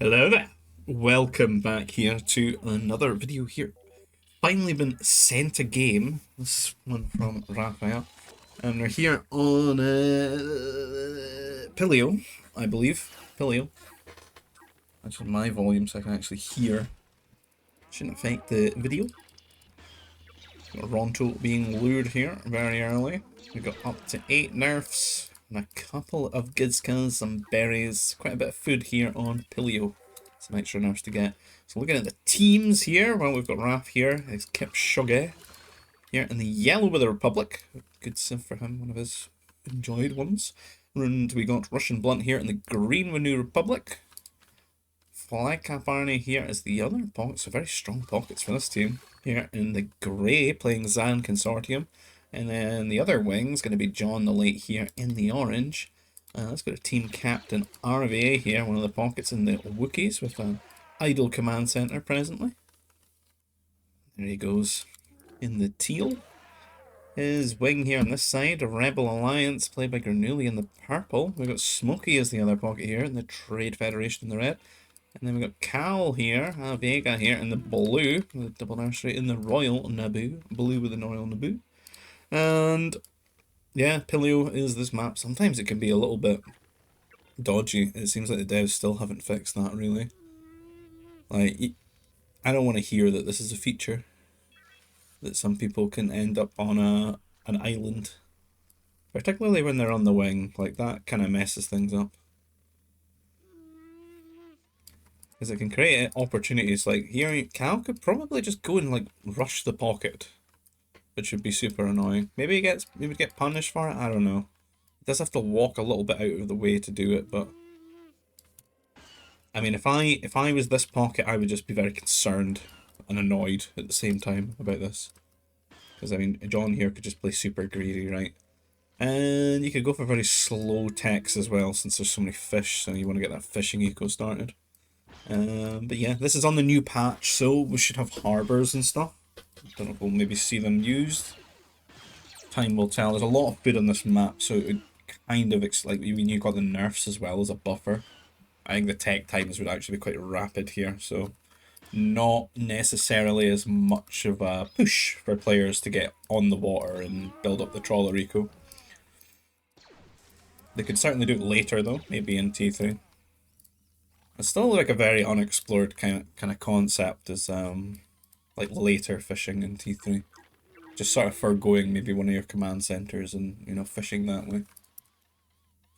Hello there. Welcome back here to another video here. Finally been sent a game. This one from Raphael. And we're here on Phillio, I believe. Phillio. That's on my volume so I can actually hear. Shouldn't affect the video. Got Ronto being lured here very early. We got up to 8 nerfs and a couple of Gizkas, some berries, quite a bit of food here on Phillio. Some extra nerfs to get. So looking at the teams here, well, we've got Raph here, it's Kipchoge here in the yellow with the Republic. Good stuff for him, one of his enjoyed ones. And we got Russian Blunt here in the green with New Republic. Flagcap Arnie here is the other pockets, so very strong pockets for this team. Here in the grey, playing Zan Consortium. And then the other wing's going to be John the Late here in the orange. Let's go to Team Captain RVA here, one of the pockets in the Wookiees with an idle command center presently. There he goes in the teal. His wing here on this side, a Rebel Alliance played by Granuli in the purple. We've got Smokey as the other pocket here in the Trade Federation in the red. And then we've got Cal here, Vega here in the blue, with the double nursery in the Royal Naboo, blue with the Royal Naboo. And yeah, Phillio is this map. Sometimes it can be a little bit dodgy. It seems like the devs still haven't fixed that, really. Like, I don't want to hear that this is a feature. That some people can end up on an island. Particularly when they're on the wing. Like, that kind of messes things up. Because it can create opportunities. Like, here, Cal could probably just go and, like, rush the pocket. Which would be super annoying. Maybe he would get punished for it, I don't know. He does have to walk a little bit out of the way to do it, but I mean, if I was this pocket, I would just be very concerned and annoyed at the same time about this. Because I mean, John here could just play super greedy, right? And you could go for very slow techs as well, since there's so many fish, so you want to get that fishing eco started. But yeah, this is on the new patch, so we should have harbors and stuff. Don't know if we'll maybe see them used. Time will tell. There's a lot of food on this map, so it kind of, like, you got the nerfs as well as a buffer. I think the tech times would actually be quite rapid here, so not necessarily as much of a push for players to get on the water and build up the trawler eco. They could certainly do it later though, maybe in T3. It's still like a very unexplored kind of concept as like later fishing in T3. Just sort of foregoing maybe one of your command centers and, you know, fishing that way.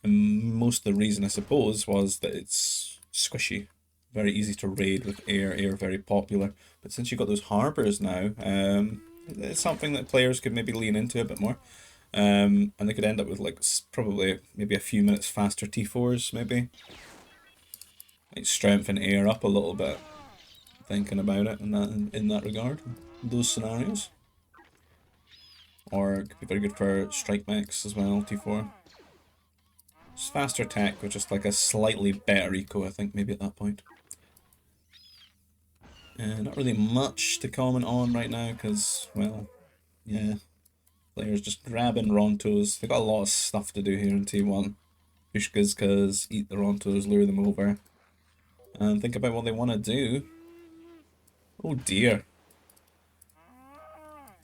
And most of the reason, I suppose, was that it's squishy. Very easy to raid with air, very popular. But since you've got those harbours now, it's something that players could maybe lean into a bit more. And they could end up with, like, probably maybe a few minutes faster T4s, maybe. Like, strengthen air up a little bit. Thinking about it in that regard, those scenarios. Or it could be very good for strike mechs as well, T4. Just faster tech with just like a slightly better eco, I think, maybe at that point. Not really much to comment on right now, because, well, yeah. Players just grabbing Rontos. They've got a lot of stuff to do here in T1. Push Gizkas, eat the Rontos, lure them over. And think about what they want to do. Oh dear.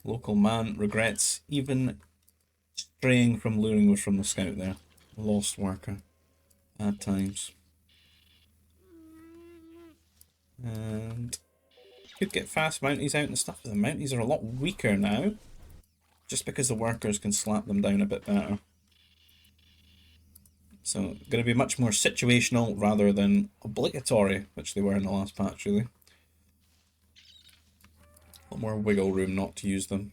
Local man regrets even straying from luring from the scout there. Lost worker. At times. And could get fast mounties out and stuff. The mounties are a lot weaker now. Just because the workers can slap them down a bit better. So, going to be much more situational rather than obligatory, which they were in the last patch, really. A lot more wiggle room not to use them.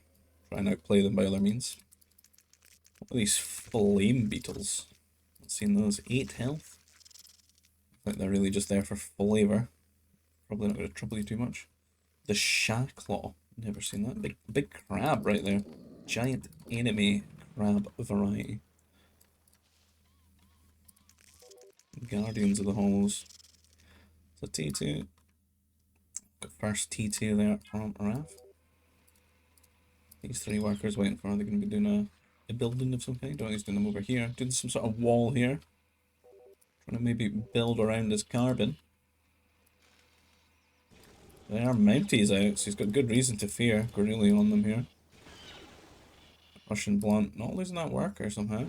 Try and outplay them by other means. What are these flame beetles? Not seen those. 8 health. Like they're really just there for flavour. Probably not going to trouble you too much. The Shacklaw. Never seen that. Big crab right there. Giant enemy crab variety. Guardians of the Halls. So T2. Got first T2 there from Raph. These 3 workers waiting for, are they going to be doing a building of some kind? Don't know, he's doing them over here. Doing some sort of wall here. Trying to maybe build around his carbon. There are Mounties out, so he's got good reason to fear Cornelia on them here. Russian Blunt, not losing that worker somehow.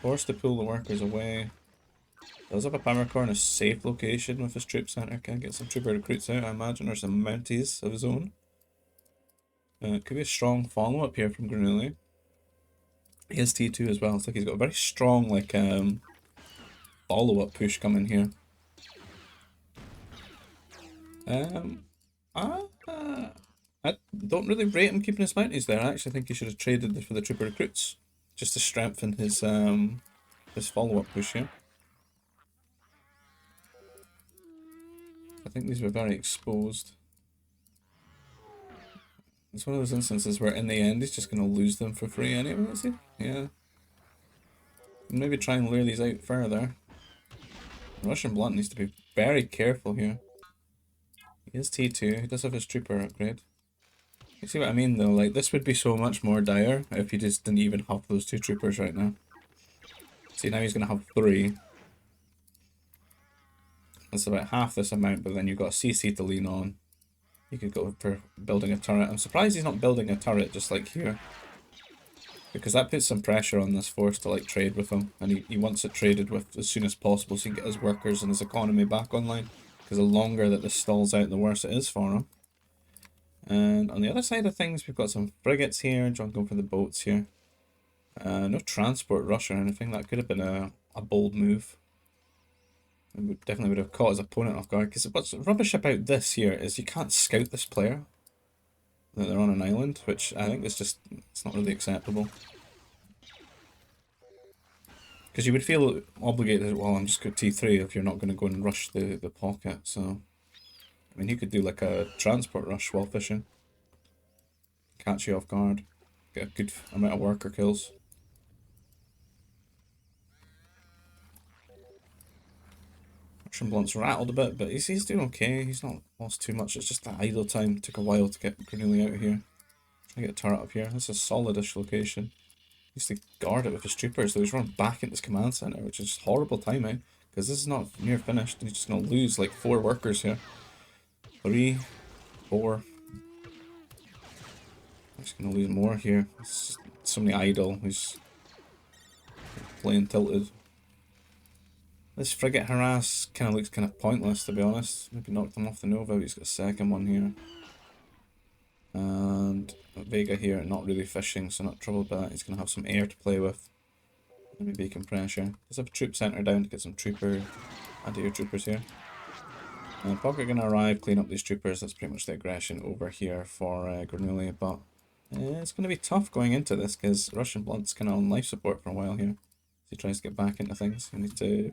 Forced to pull the workers away. Does have a power core in a safe location with his troop center. Can get some trooper recruits out, I imagine, or some Mounties of his own. Could be a strong follow-up here from Granuli. He has T2 as well. It's like he's got a very strong, like, follow-up push coming here. I don't really rate him keeping his Mounties there. I actually think he should have traded for the trooper recruits. Just to strengthen his follow-up push here. I think these were very exposed. It's one of those instances where in the end he's just going to lose them for free anyway, is he? Yeah. Maybe try and lure these out further. Russian Blunt needs to be very careful here. He is T2, he does have his trooper upgrade. You see what I mean though? Like, this would be so much more dire if he just didn't even have those 2 troopers right now. See, now he's going to have 3. That's about half this amount, but then you've got a CC to lean on. You could go for building a turret. I'm surprised he's not building a turret just like here. Because that puts some pressure on this force to like trade with him. And he wants it traded with as soon as possible so he can get his workers and his economy back online. Because the longer that this stalls out, the worse it is for him. And on the other side of things, we've got some frigates here. John going for the boats here. No transport rush or anything. That could have been a bold move. It definitely would have caught his opponent off guard. Because what's rubbish about this here is you can't scout this player. That they're on an island, which I think is just, it's not really acceptable. Because you would feel obligated, well, I'm just going T3 if you're not going to go and rush the pocket, so... I mean, he could do like a transport rush while fishing. Catch you off guard. Get a good amount of worker kills. Russian Blunt's rattled a bit, but he's doing okay. He's not lost too much. It's just that idle time. Took a while to get Granuli out of here. Try to get a turret up here. This is a solid-ish location. He used to guard it with his troopers, so he's run back into his command center, which is horrible timing, because this is not near finished, and he's just going to lose like 4 workers here. 3, 4. I'm just going to lose more here. It's somebody idle who's playing tilted. This frigate harass kind of looks kind of pointless, to be honest. Maybe knocked him off the Nova, but he's got a second one here. And Vega here, not really fishing, so not troubled by that. He's going to have some air to play with. Maybe beacon pressure. Let's have a troop center down to get some trooper, anti-air troopers here. And Pocket going to arrive, clean up these troopers. That's pretty much the aggression over here for Granuli, but it's going to be tough going into this because Russian Blunt's kind of on life support for a while here. As he tries to get back into things. He needs to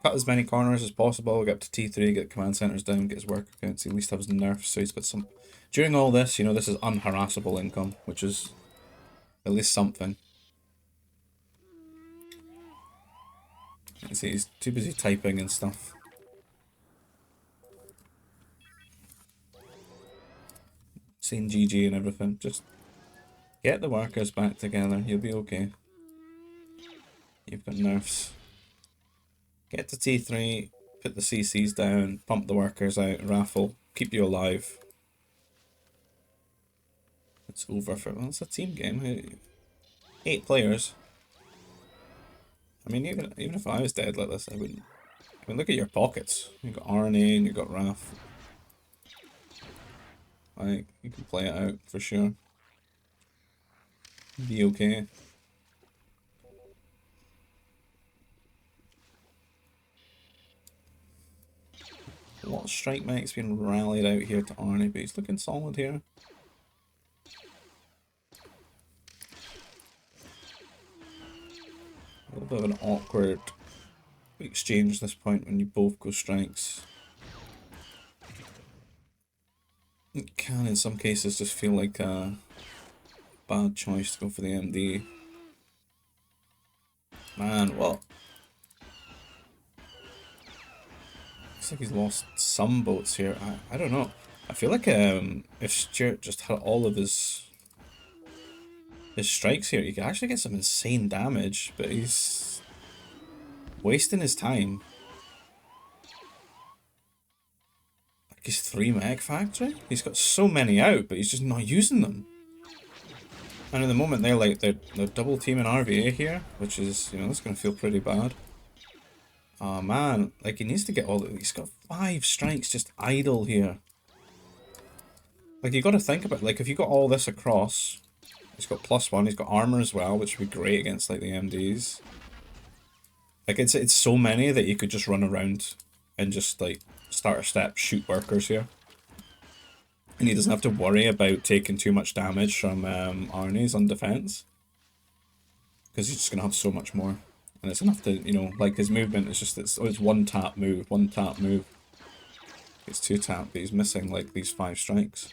cut as many corners as possible, get up to T3, get command centers down, get his worker counts, at least have his nerfs, so he's got some... During all this, you know, this is unharassable income, which is at least something. You see, he's too busy typing and stuff. Saying GG and everything. Just get the workers back together, you'll be okay. You've got nerfs. Get to T3, put the CCs down, pump the workers out, raffle, keep you alive. It's over for... Well, it's a team game. 8 players. I mean, even if I was dead like this, I wouldn't... I mean, look at your pockets. You've got RNA and you've got RAF. Like, you can play it out for sure. Be okay. A lot of strike mechs being rallied out here to Arnie, but he's looking solid here. A little bit of an awkward exchange at this point when you both go strikes. It can in some cases just feel like a bad choice to go for the MD. Man, what? Looks like he's lost some boats here. I don't know. I feel like if Stuart just had all of his strikes here, he could actually get some insane damage, but he's wasting his time. his 3 mech factory? He's got so many out, but he's just not using them. And at the moment they're double teaming RVA here, which is, you know, that's gonna feel pretty bad. Oh man, like he needs to get all he's got 5 strikes just idle here. Like you gotta think about, like if you got all this across, he's got +1, he's got armor as well, which would be great against like the MDs. Like it's so many that you could just run around and just like start a step, shoot workers here. And he doesn't have to worry about taking too much damage from Arnie's on defense. Because he's just gonna have so much more. And it's enough to, you know, like his movement is just, it's one tap move, one tap move. It's 2 tap, but he's missing like these 5 strikes.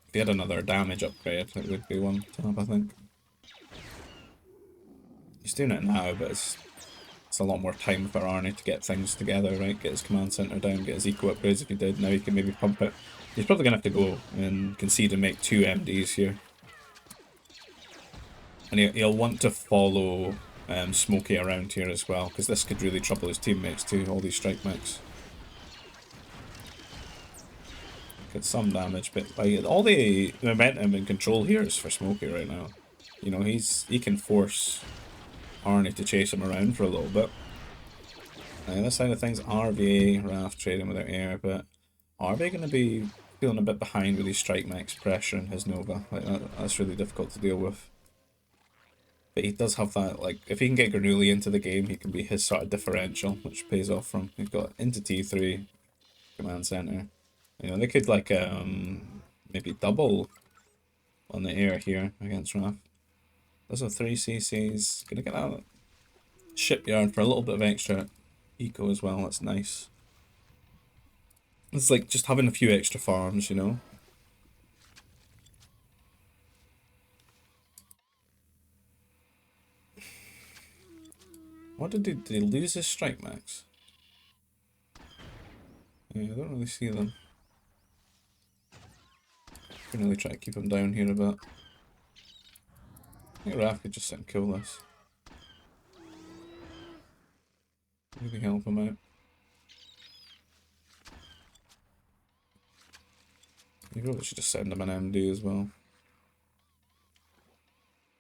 If he had another damage upgrade, it would be 1 tap, I think. He's doing it now, but it's a lot more time for Arnie to get things together, right? Get his command center down, get his eco upgrades if he did. Now he can maybe pump it. He's probably going to have to go and concede and make 2 MDs here. And he'll want to follow Smokey around here as well, because this could really trouble his teammates too, all these strike mechs. Get some damage, but like, all the momentum and control here is for Smokey right now. You know, he can force Arnie to chase him around for a little bit. The other side of things, RVA, Raft trading with their air, but RVA going to be feeling a bit behind with these strike mechs pressuring his Nova. Like that's really difficult to deal with. But he does have that, like, if he can get Granuli into the game, he can be his sort of differential, which pays off from. He's got into T3, command center. You know, they could, like, maybe double on the air here against Raph. Those are 3 CCs. Gonna get out of shipyard for a little bit of extra eco as well, that's nice. It's like just having a few extra farms, you know? What did he lose his strike max? Yeah, I don't really see them. Can really try to keep him down here a bit. I think Raph could just sit and kill this. Maybe help him out. You probably should just send him an MD as well.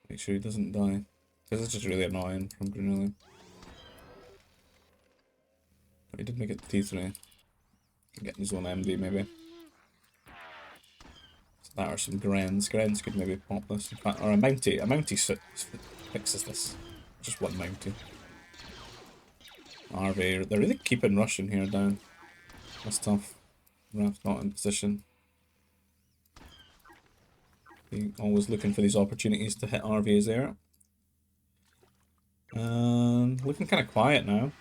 Make sure he doesn't die. This is just really annoying from Granuli. But he did make it to T3. Can get his own MD maybe. So that or some Grens. Grens could maybe pop this. In fact, or a Mountie. A Mountie fixes this. Just one Mountie. RV. They're really keeping Russian here down. That's tough. Raph's not in position. Always looking for these opportunities to hit RVs there. And looking kind of quiet now.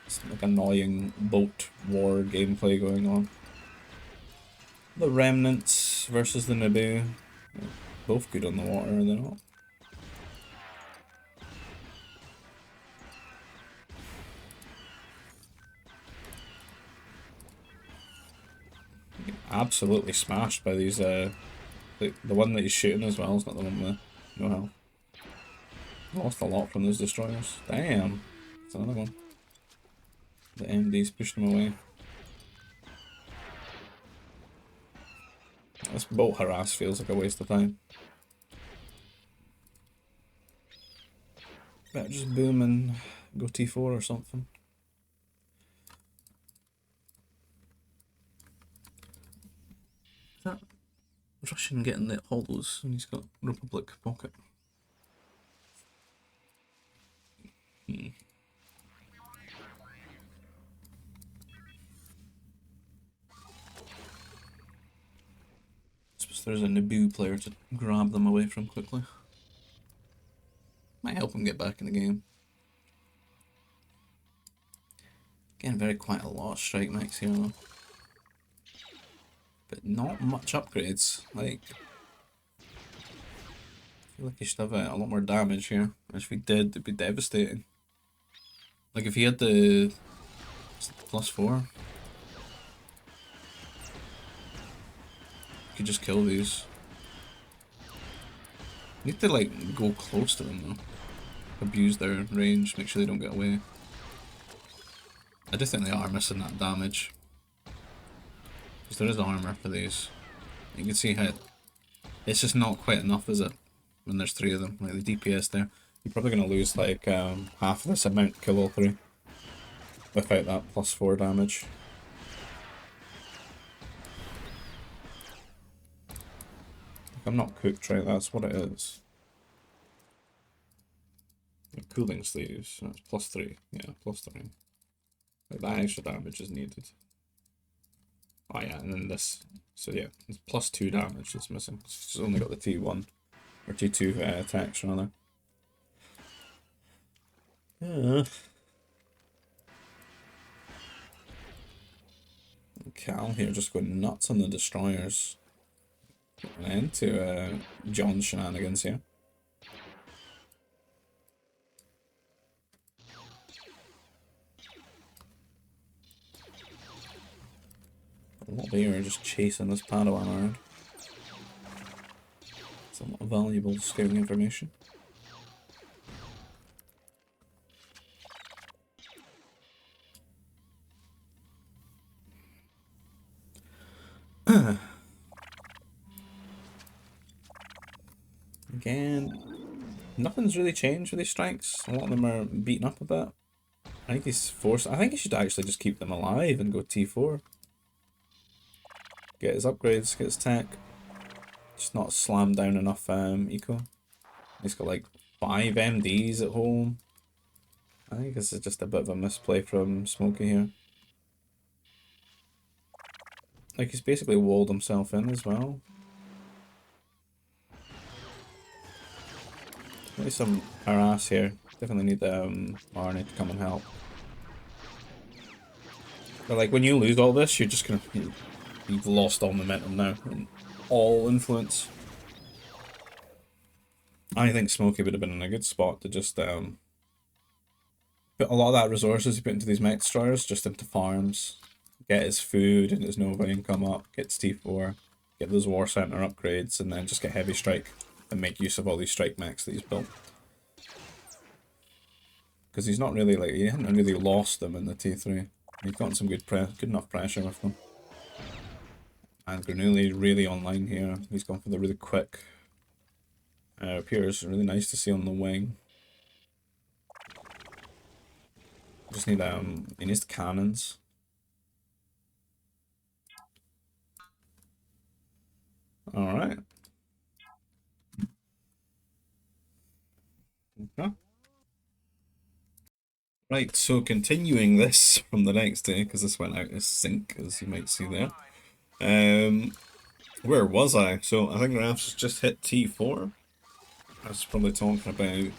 It's like annoying boat war gameplay going on. The Remnants versus the Naboo. Both good on the water, are they not? Absolutely smashed by these, the one that he's shooting as well is not the one with no health. Lost a lot from those destroyers. Damn. It's another one. The MD's pushed him away. This boat harass feels like a waste of time. Better just boom and go T4 or something. Is that Russian getting the hollows and he's got Republic pocket? I suppose there's a Naboo player to grab them away from quickly. Might help him get back in the game. Getting quite a lot of strike mechs here though. But not much upgrades. Like, I feel like he should have a lot more damage here. Which if he did, it'd be devastating. Like if he had the +4, you could just kill these. You need to like go close to them though. Abuse their range, make sure they don't get away. I do think they are missing that damage. Because there is armor for these. You can see how it's just not quite enough, is it? When there's three of them, like the DPS there. You're probably going to lose like half of this amount to kill all three. Without that +4 damage. I'm not cooked right, that's what it is. Cooling sleeves, that's +3. Yeah, +3. Like that extra damage is needed. Oh yeah, and then this. So yeah, it's +2 damage that's missing. It's only got the T1. Or T2 attacks rather. Yeah. Cal here just going nuts on the destroyers. An end to John's shenanigans here. A lot of you are just chasing this Padawan around. It's a lot of valuable scouting information. Again, nothing's really changed with these strikes. A lot of them are beaten up a bit. I think he's forced. I think he should actually just keep them alive and go T4. Get his upgrades, get his tech. Just not slam down enough eco. He's got like 5 MDs at home. I think this is just a bit of a misplay from Smokey here. Like he's basically walled himself in as well. Maybe some harass here. Definitely need Arnie to come and help. But like when you lose all this, you're just gonna you've lost all momentum now and all influence. I think Smokey would have been in a good spot to just put a lot of that resources he put into these mech destroyers just into farms, get his food and his Nova income up, gets T4, get those War Center upgrades, and then just get Heavy Strike and make use of all these strike mechs that he's built. Because he's not really like, he hasn't really lost them in the T3. He's gotten some good enough pressure with them. And Granuli really online here. He's gone for the really quick appears really nice to see on the wing. Just need he needs the cannons. Alright. Okay. Right, so continuing this from the next day, because this went out of sync, as you might see there. Where was I? So I think Raf's just hit T4. I was probably talking about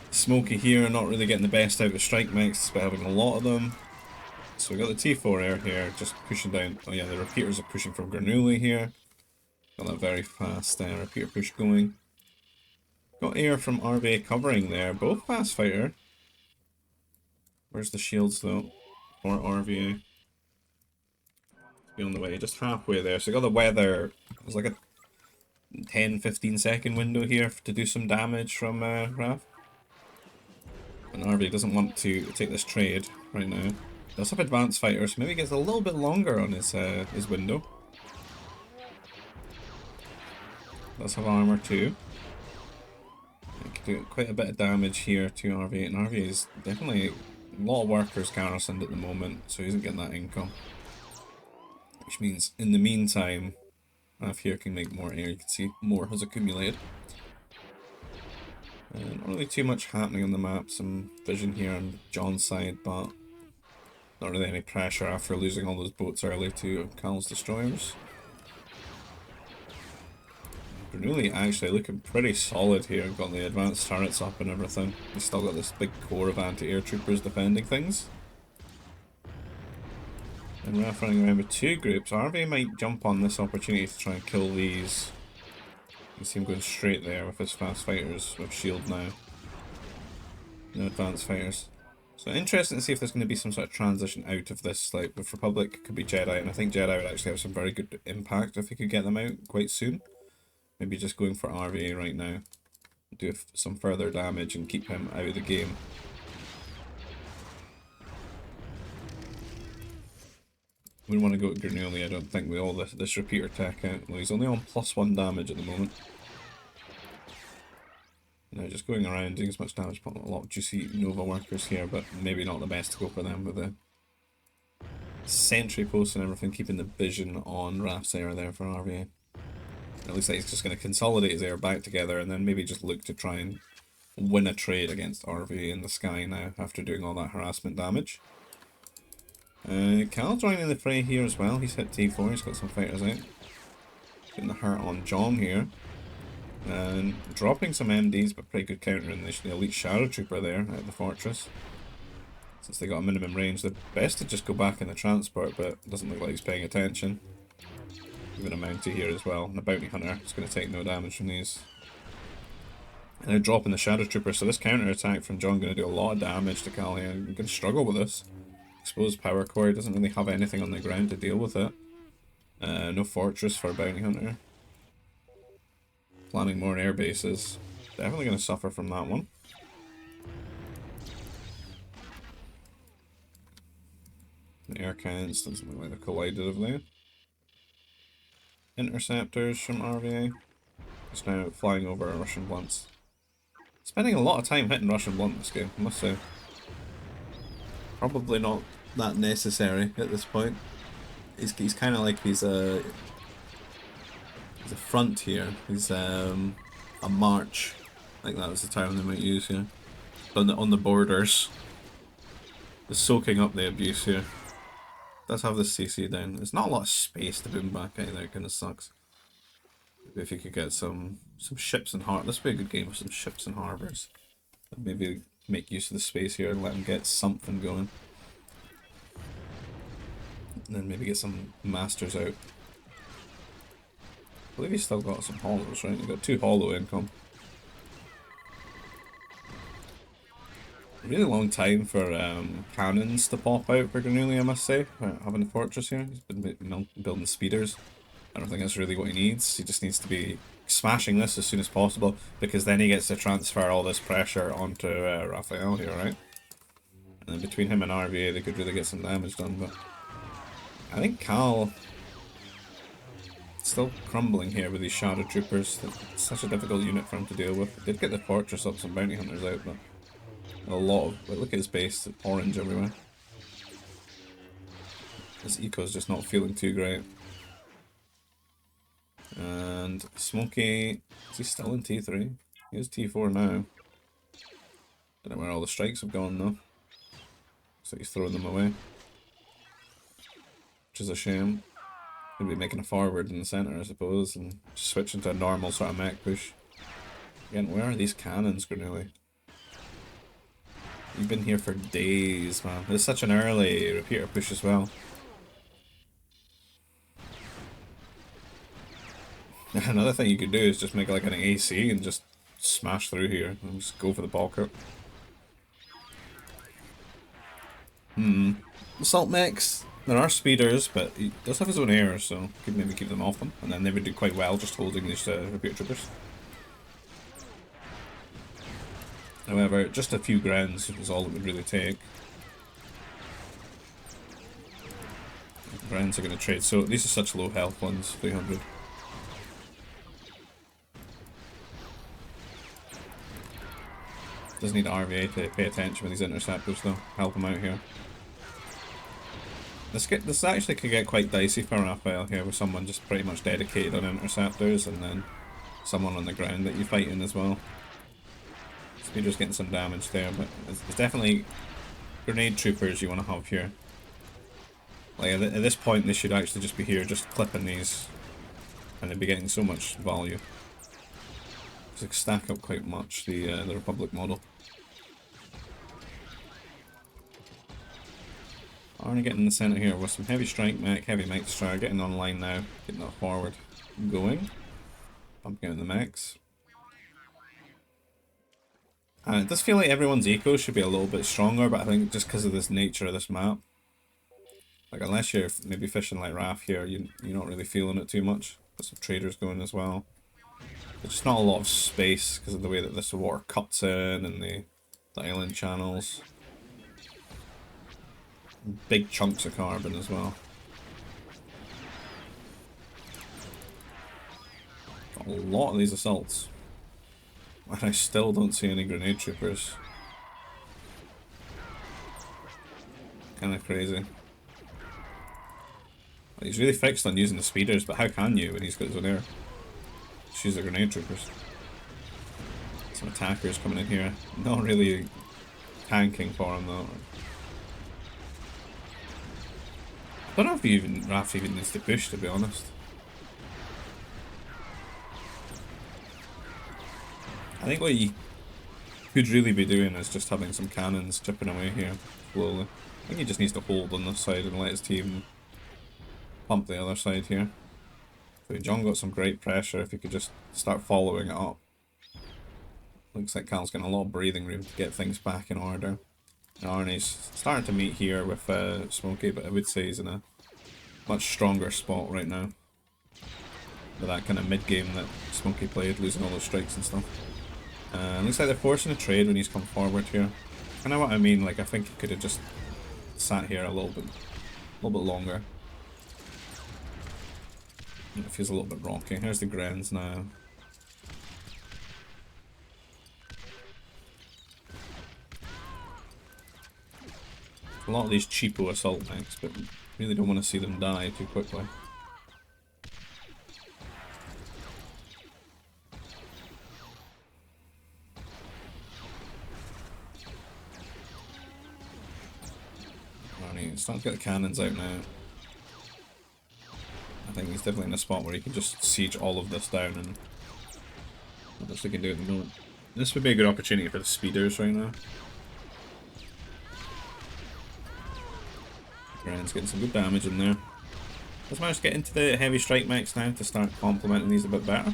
Smokey here, not really getting the best out of strike mechs despite having a lot of them. So we got the T4 air here, just pushing down. Oh yeah, the repeaters are pushing from Granuli here. Got that very fast repeater push going. Got air from RBA covering there, both fast fighter. Where's the shields though? For RVA. Be on the way, just halfway there. So we got the weather. There's like a 10-15 second window here to do some damage from Raf. And RV doesn't want to take this trade right now. Does have advanced fighters, maybe gets a little bit longer on his window. Does have armor too. He can do quite a bit of damage here to RV, and RV is definitely a lot of workers garrisoned at the moment, so he isn't getting that income. Which means in the meantime, Raf here can make more air. You can see more has accumulated. Not really too much happening on the map. Some vision here on John's side, but not really any pressure after losing all those boats early to Cal's destroyers. Bernoulli actually looking pretty solid here. Got the advanced turrets up and everything. He's still got this big core of anti-air troopers defending things. And Raf running around with 2 groups. RV might jump on this opportunity to try and kill these. You see him going straight there with his fast fighters with shield now. No advanced fighters. So interesting to see if there's going to be some sort of transition out of this. Like with Republic, it could be Jedi, and I think Jedi would actually have some very good impact if we could get them out quite soon. Maybe just going for RVA right now. Do some further damage and keep him out of the game. We want to go to Granuli, I don't think, with all this repeater tech out. Well, he's only on +1 damage at the moment. Now just going around doing as much damage, putting a lot of juicy Nova workers here, but maybe not the best to go for them with the sentry posts and everything, keeping the vision on Raph's air there for RVA. It looks like he's just going to consolidate his air back together and then maybe just look to try and win a trade against RVA in the sky now after doing all that harassment damage. Cal joining the fray here as well. He's hit T4, he's got some fighters out. Getting the hurt on John here. And dropping some MDs, but pretty good counter in the elite Shadow Trooper there out of the fortress. Since they got a minimum range, they're best to just go back in the transport, but it doesn't look like he's paying attention. Even a Mountie here as well, and a Bounty Hunter is going to take no damage from these. And they're dropping the Shadow Trooper, so this counter attack from John going to do a lot of damage to Cal here. You're going to struggle with this. Exposed Power Core, doesn't really have anything on the ground to deal with it. No Fortress for a Bounty Hunter. Planning more air bases. Definitely going to suffer from that one. The air cannons doesn't look like they've collided of late. Interceptors from RVA. Just now flying over Russian blunts. Spending a lot of time hitting Russian blunt this game, I must say. Probably not that necessary at this point. He's kind of like he's a front here. He's a march. I think that was the term they might use here. On the borders. Just soaking up the abuse here. Does have the CC down. There's not a lot of space to boom back either, it kinda sucks. Maybe if you could get some ships and harbors. This would be a good game with some ships and harbors. Maybe make use of the space here and let him get something going. And then maybe get some masters out. I believe he's still got some hollows, right? He's got 2 hollow income. Really long time for cannons to pop out for Granuli, I must say. Having the fortress here, he's been building speeders. I don't think that's really what he needs. He just needs to be smashing this as soon as possible, because then he gets to transfer all this pressure onto Raphael here, right? And then between him and RVA, they could really get some damage done. But I think Cal still crumbling here with these Shadow Troopers. It's such a difficult unit for him to deal with. Did get the fortress up, some bounty hunters out, but a lot of, look at his base, orange everywhere. His eco's just not feeling too great. And Smokey, is he still in T3? He is T4 now. Don't know where all the strikes have gone though. Looks like he's throwing them away. Which is a shame. Could be making a forward in the centre, I suppose, and just switching to a normal sort of mech push. Again, where are these cannons, Granuli? You've been here for days, man. It's such an early repeater push as well. Another thing you could do is just make like an AC and just smash through here and just go for the pocket. Assault mechs, there are speeders, but he does have his own air, so could maybe keep them off him, and then they would do quite well just holding these repeater troopers. However, just a few grounds is all it would really take. Grounds are going to trade, so these are such low health ones, 300. Does need RVA to pay attention with these interceptors though, help him out here. This actually could get quite dicey for Raphael here, with someone just pretty much dedicated on interceptors and then someone on the ground that you're fighting as well. Speeder's getting some damage there, but it's definitely grenade troopers you want to have here. Like at this point they should actually just be here just clipping these, and they'd be getting so much value. They stack up quite much, the Republic model. Already getting in the centre here with some heavy strike mech, heavy mech destroyer, getting online now, getting that forward going. Pumping out the mechs. And it does feel like everyone's eco should be a little bit stronger, but I think just because of this nature of this map, like unless you're maybe fishing like Raph here, you're not really feeling it too much. Got some traders going as well. There's just not a lot of space because of the way that this water cuts in and the island channels. Big chunks of carbon as well. Got a lot of these assaults. And I still don't see any grenade troopers. Kind of crazy. He's really fixed on using the speeders, but how can you when he's got his own air? Just use the grenade troopers. Some attackers coming in here. Not really tanking for him though. I don't know if Raph even needs to push, to be honest. I think what he could really be doing is just having some cannons chipping away here slowly. I think he just needs to hold on this side and let his team pump the other side here. So John got some great pressure if he could just start following it up. Looks like Cal's getting a lot of breathing room to get things back in order. And Arnie's starting to meet here with Smokey, but I would say he's in a much stronger spot right now. With that kind of mid-game that Smokey played, losing all those strikes and stuff. Looks like they're forcing a trade when he's come forward here. Kind of what I mean, like I think he could have just sat here a little bit longer. It feels a little bit rocky. Here's the Grens now. A lot of these cheapo assault mechs, but really don't want to see them die too quickly. It's starting to get the cannons out now. I think he's definitely in a spot where he can just siege all of this down, and not much they can do at the moment. This would be a good opportunity for the speeders right now. Gren's getting some good damage in there. Let's manage to get into the heavy strike mechs now to start complementing these a bit better.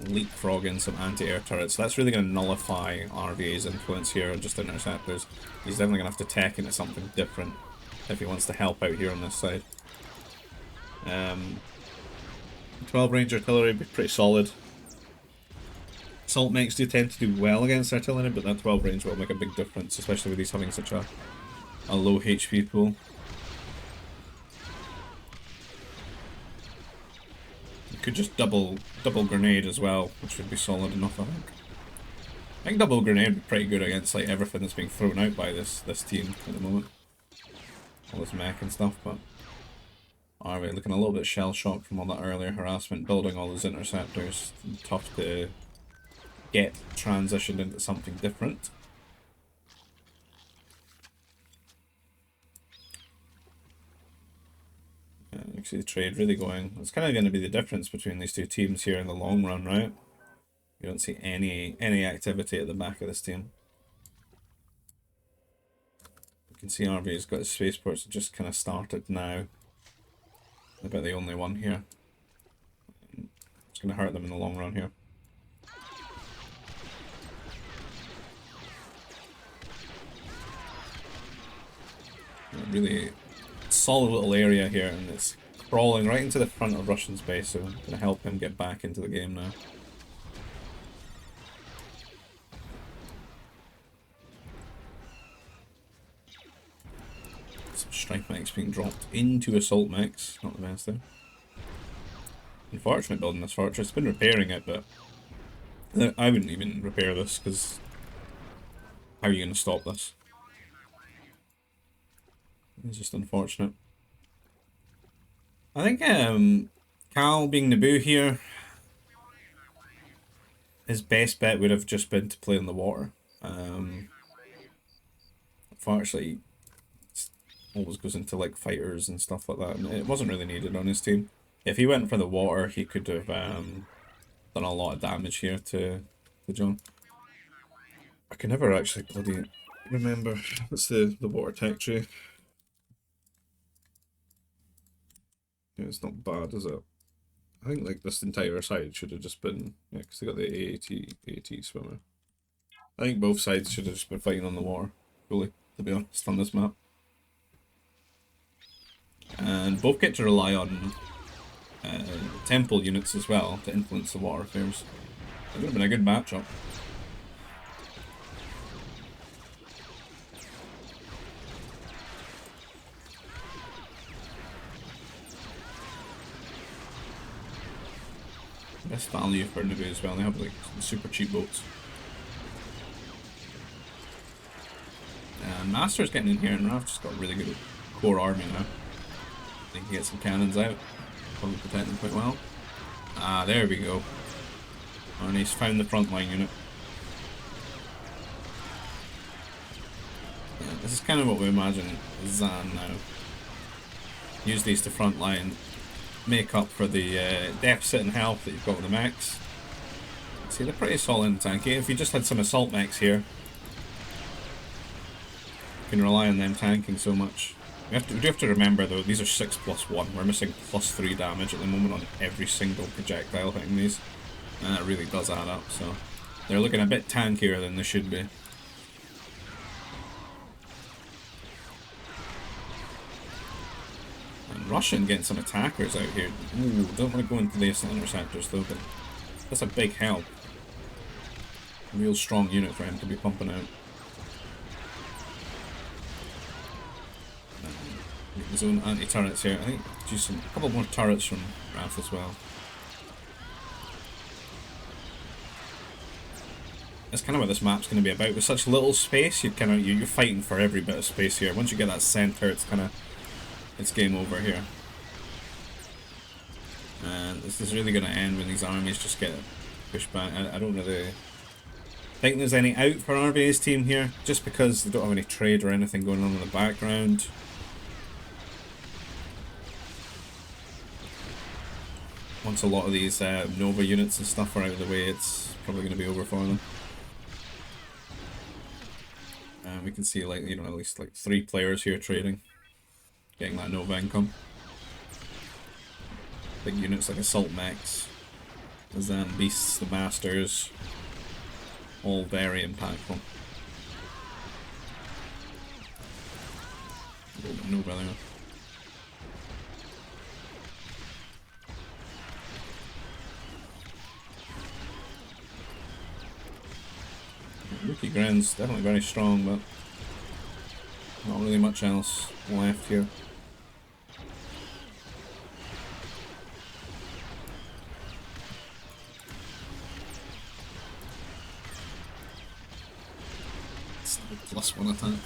Leapfrogging some anti-air turrets. That's really going to nullify RVA's influence here on just interceptors. He's definitely going to have to tech into something different if he wants to help out here on this side. 12 range artillery would be pretty solid. Assault mechs do tend to do well against artillery, but that 12 range will make a big difference, especially with these having such a low HP pool. Could just double grenade as well, which would be solid enough, I think. I think double grenade would be pretty good against like everything that's being thrown out by this team at the moment. All this mech and stuff, but alright, looking a little bit shell shocked from all that earlier harassment, building all those interceptors. Tough to get transitioned into something different. You see the trade really going. It's kind of going to be the difference between these two teams here in the long run, right? You don't see any activity at the back of this team. You can see RV's got his spaceports just kind of started now. About the only one here. It's going to hurt them in the long run here. Really solid little area here, and it's crawling right into the front of Russian's base, so I'm going to help him get back into the game now. Some strike mechs being dropped into assault mechs, not the best thing. Unfortunate building this fortress. It's been repairing it, but I wouldn't even repair this, because how are you going to stop this? It's just unfortunate. I think Cal being Naboo here, his best bet would have just been to play in the water. Unfortunately, it always goes into like fighters and stuff like that, and it wasn't really needed on his team. If he went for the water, he could have done a lot of damage here to John. I can never actually bloody remember. What's the water tech tree? Yeah, it's not bad, is it? I think like this entire side should have just been, yeah, because they got the AAT swimmer. I think both sides should have just been fighting on the water, fully, to be honest, on this map. And both get to rely on temple units as well to influence the water affairs. It would have been a good matchup. Best value for Naboo as well. They have like super cheap boats. And Master's getting in here, and Raf's just got a really good core army now. They can get some cannons out, probably protect them quite well. Ah, there we go. And he's found the front line unit. Yeah, this is kind of what we imagine Zan now. Use these to front line, make up for the deficit in health that you've got with the mechs. See, they're pretty solid and tanky. If you just had some assault mechs here, you can rely on them tanking so much. We do have to remember though, these are 6+1. We're missing +3 damage at the moment on every single projectile hitting these. And that really does add up, so they're looking a bit tankier than they should be. And Russian getting some attackers out here. Ooh, don't want to go into the interceptors though, but that's a big help. A real strong unit for him to be pumping out. His own anti-turrets here. I think just a couple more turrets from Raf as well. That's kind of what this map's going to be about. With such little space, you're fighting for every bit of space here. Once you get that center, it's game over here. And this is really going to end when these armies just get pushed back. I don't really think there's any out for RVA's team here, just because they don't have any trade or anything going on in the background. Once a lot of these Nova units and stuff are out of the way, it's probably going to be over for them. And we can see, like, you know, at least like 3 players here trading, getting that Nova income. Big units like Assault Mechs, the Zan Beasts, the Masters, all very impactful. Nova there. Rookie Ground's definitely very strong, but not really much else left here. It's a +1 attack.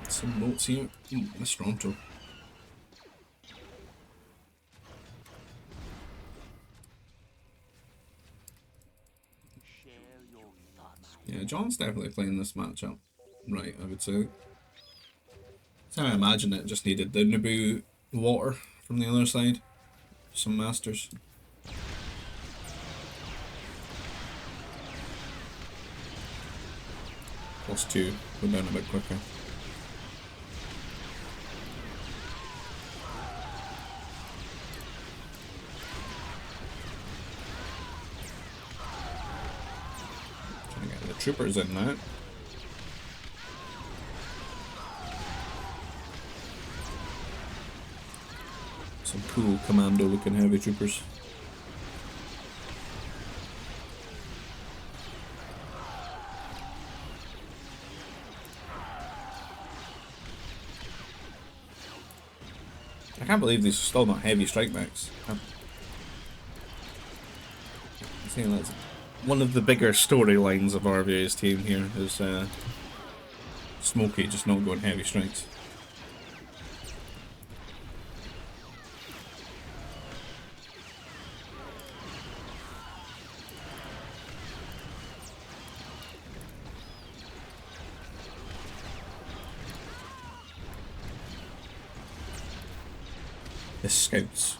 Some boats here. Miss Toronto. Yeah, John's definitely playing this matchup right, I would say. So I imagine it just needed the Naboo water from the other side. Some Masters. +2, go down a bit quicker. Troopers in that. Some cool commando looking heavy troopers. I can't believe these are still not heavy strike mechs. I'm saying that's one of the bigger storylines of RVA's team here is Smokey just not going heavy strikes. The scouts.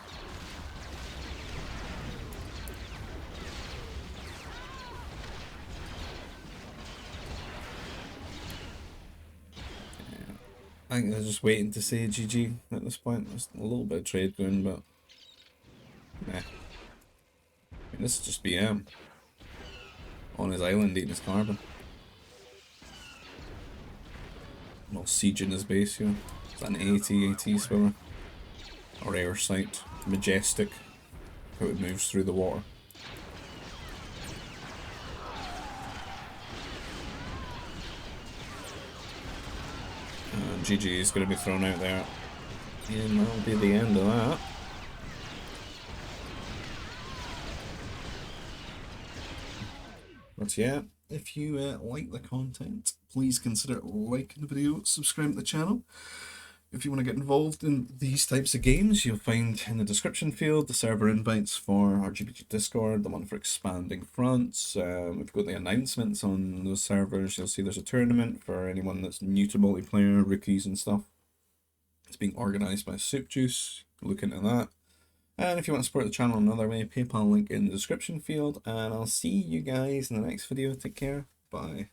I think they're just waiting to say GG at this point. There's a little bit of trade going, but nah. I mean, this is just BM on his island eating his carbon. Well, sieging his base here. Is that an AT swimmer? Or air sight? Majestic. How it moves through the water. GG is going to be thrown out there. And that'll be the end of that. But yeah, if you like the content, please consider liking the video, subscribing to the channel. If you want to get involved in these types of games, you'll find in the description field the server invites for our GBG Discord, the one for Expanding Fronts. If you go to the announcements on those servers, you'll see there's a tournament for anyone that's new to multiplayer, rookies and stuff. It's being organised by Soup Juice. Look into that. And if you want to support the channel another way, PayPal link in the description field. And I'll see you guys in the next video. Take care. Bye.